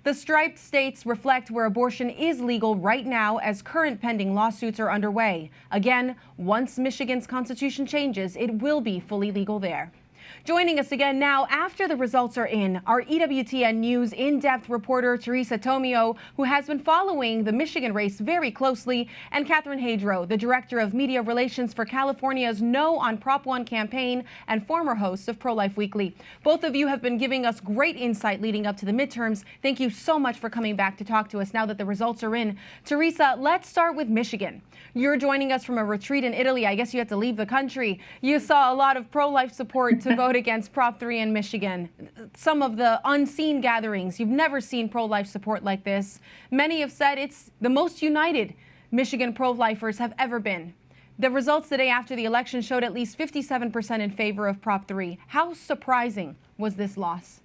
The striped states reflect where abortion is legal right now as current pending lawsuits are underway. Again, once Michigan's constitution changes, it will be fully legal there. Joining us again now after the results are in, our EWTN News In-Depth reporter Teresa Tomeo, who has been following the Michigan race very closely, and Catherine Hadro, the Director of Media Relations for California's No on Prop 1 campaign and former host of Pro-Life Weekly. Both of you have been giving us great insight leading up to the midterms. Thank you so much for coming back to talk to us now that the results are in. Teresa, let's start with Michigan. You're joining us from a retreat in Italy. I guess you had to leave the country. You saw a lot of pro-life support to vote against Prop 3 in Michigan. Some of the unseen gatherings. You've never seen pro-life support like this. Many have said it's the most united Michigan pro-lifers have ever been. The results today after the election showed at least 57% in favor of Prop 3. How surprising was this loss?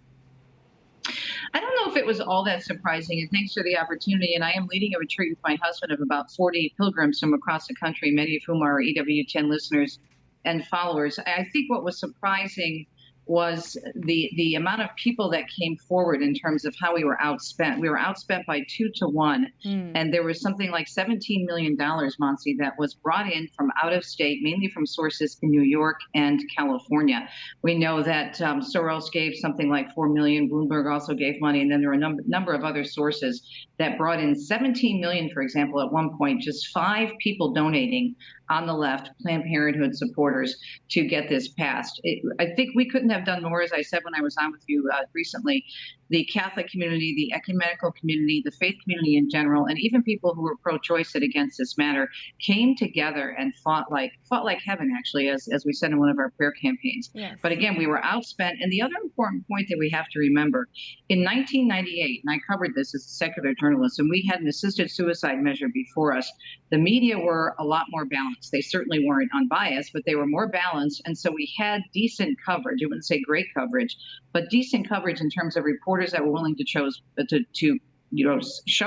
I don't know if it was all that surprising, and thanks for the opportunity. And I am leading a retreat with my husband of about 40 pilgrims from across the country, many of whom are EWTN listeners and followers. I think what was surprising was the amount of people that came forward in terms of how we were outspent. We were outspent by 2 to 1. And there was something like $17 million, Montse, that was brought in from out of state, mainly from sources in New York and California. We know that Soros gave something like $4 million. Bloomberg also gave money. And then there were a number of other sources that brought in $17 million, for example, at one point, just 5 people donating on the left, Planned Parenthood supporters, to get this passed. I think we couldn't have done more, as I said when I was on with you recently. The Catholic community, the ecumenical community, the faith community in general, and even people who were pro-choice and against this matter came together and fought like heaven, actually, as we said in one of our prayer campaigns. Yes. But again, we were outspent. And the other important point that we have to remember, in 1998, and I covered this as a secular journalist, and we had an assisted suicide measure before us, the media were a lot more balanced. They certainly weren't unbiased, but they were more balanced. And so we had decent coverage. I wouldn't say great coverage, but decent coverage in terms of reporters that were willing to show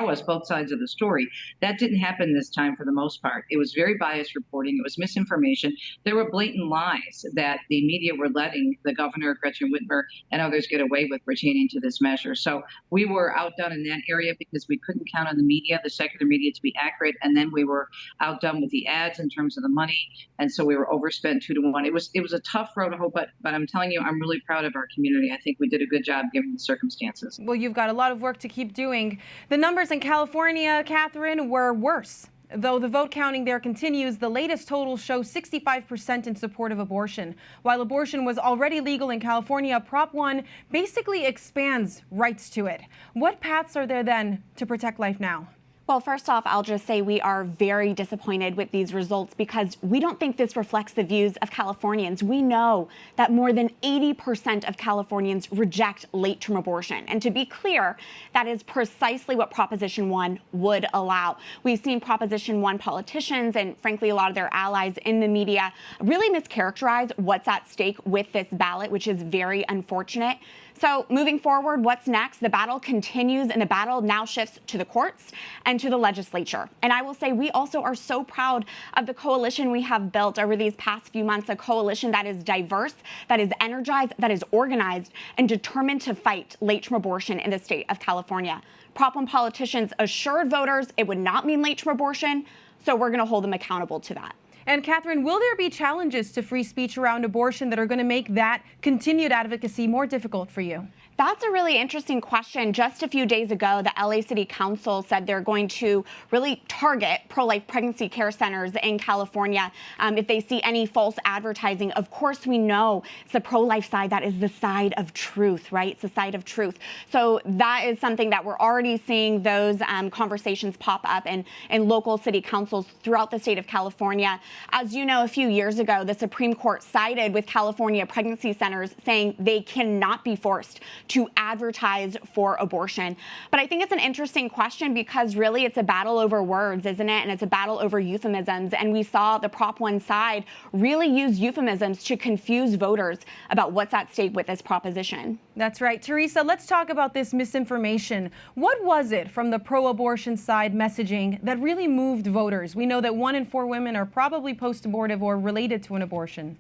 us both sides of the story. That didn't happen this time for the most part. It was very biased reporting. It was misinformation. There were blatant lies that the media were letting the governor, Gretchen Whitmer, and others get away with pertaining to this measure. So we were outdone in that area because we couldn't count on the media, the secular media, to be accurate. And then we were outdone with the ads in terms of the money. And so we were overspent 2 to 1. It was a tough road to hoe, but I'm telling you, I'm really proud of our community. I think we did a good job given the circumstances. Well, you've got a lot of work to keep doing. The numbers in California, Catherine, were worse. Though the vote counting there continues, the latest totals show 65% in support of abortion. While abortion was already legal in California, Prop 1 basically expands rights to it. What paths are there then to protect life now? Well, first off, I'll just say we are very disappointed with these results because we don't think this reflects the views of Californians. We know that more than 80% of Californians reject late-term abortion. And to be clear, that is precisely what Proposition 1 would allow. We've seen Proposition 1 politicians and, frankly, a lot of their allies in the media really mischaracterize what's at stake with this ballot, which is very unfortunate. So moving forward, what's next? The battle continues, and the battle now shifts to the courts and to the legislature. And I will say we also are so proud of the coalition we have built over these past few months, a coalition that is diverse, that is energized, that is organized, and determined to fight late-term abortion in the state of California. Prop 1 politicians assured voters it would not mean late-term abortion, so we're going to hold them accountable to that. And Catherine, will there be challenges to free speech around abortion that are going to make that continued advocacy more difficult for you? That's a really interesting question. Just a few days ago, the LA City Council said they're going to really target pro-life pregnancy care centers in California if they see any false advertising. Of course, we know it's the pro-life side that is the side of truth, right? It's the side of truth. So that is something that we're already seeing those conversations pop up in local city councils throughout the state of California. As you know, a few years ago, the Supreme Court sided with California pregnancy centers, saying they cannot be forced to advertise for abortion. But I think it's an interesting question because really it's a battle over words, isn't it? And it's a battle over euphemisms. And we saw the Prop 1 side really use euphemisms to confuse voters about what's at stake with this proposition. That's right. Teresa, let's talk about this misinformation. What was it from the pro-abortion side messaging that really moved voters? We know that 1 in 4 women are probably post-abortive or related to an abortion.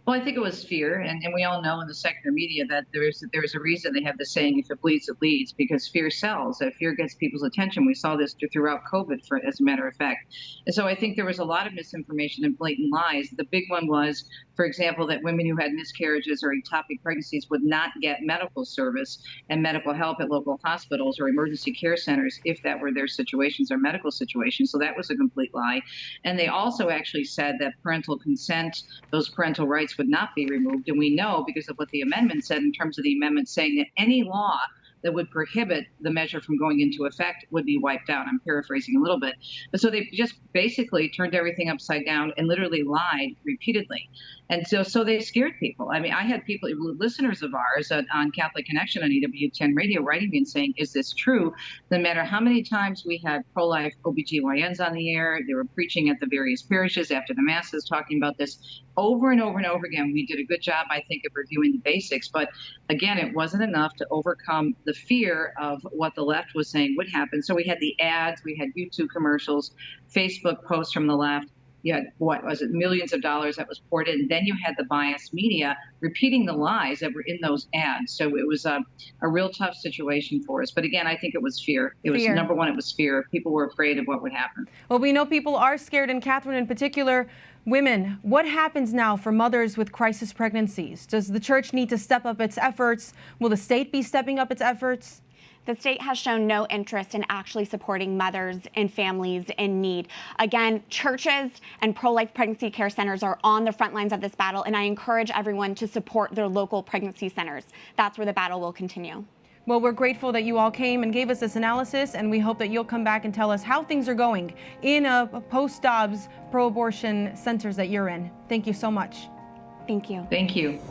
Well, I think it was fear, and we all know in the secular media that there's a reason they have the saying, "If it bleeds, it leads," because fear sells. Fear gets people's attention. We saw this throughout COVID, as a matter of fact. And so I think there was a lot of misinformation and blatant lies. The big one was, for example, that women who had miscarriages or ectopic pregnancies would not get medical service and medical help at local hospitals or emergency care centers if that were their situations or medical situations. So that was a complete lie. And they also actually said that parental consent, those parental rights would not be removed. And we know because of what the amendment said in terms of the amendment saying that any law that would prohibit the measure from going into effect would be wiped out. I'm paraphrasing a little bit. But so they just basically turned everything upside down and literally lied repeatedly. And so they scared people. I mean, I had people, listeners of ours on Catholic Connection on EWTN Radio writing me and saying, is this true? No matter how many times we had pro-life OBGYNs on the air, they were preaching at the various parishes after the masses talking about this over and over and over again. We did a good job, I think, of reviewing the basics. But again, it wasn't enough to overcome the fear of what the left was saying would happen. So we had the ads, we had YouTube commercials, Facebook posts from the left. You had, what was it, millions of dollars that was poured in. Then you had the biased media repeating the lies that were in those ads. So it was a real tough situation for us. But again, I think it was fear. It was number one, it was fear. People were afraid of what would happen. Well, we know people are scared, and Catherine in particular, women. What happens now for mothers with crisis pregnancies? Does the church need to step up its efforts? Will the state be stepping up its efforts? The state has shown no interest in actually supporting mothers and families in need. Again, churches and pro-life pregnancy care centers are on the front lines of this battle, and I encourage everyone to support their local pregnancy centers. That's where the battle will continue. Well, we're grateful that you all came and gave us this analysis, and we hope that you'll come back and tell us how things are going in post-Dobbs pro-abortion centers that you're in. Thank you so much. Thank you. Thank you.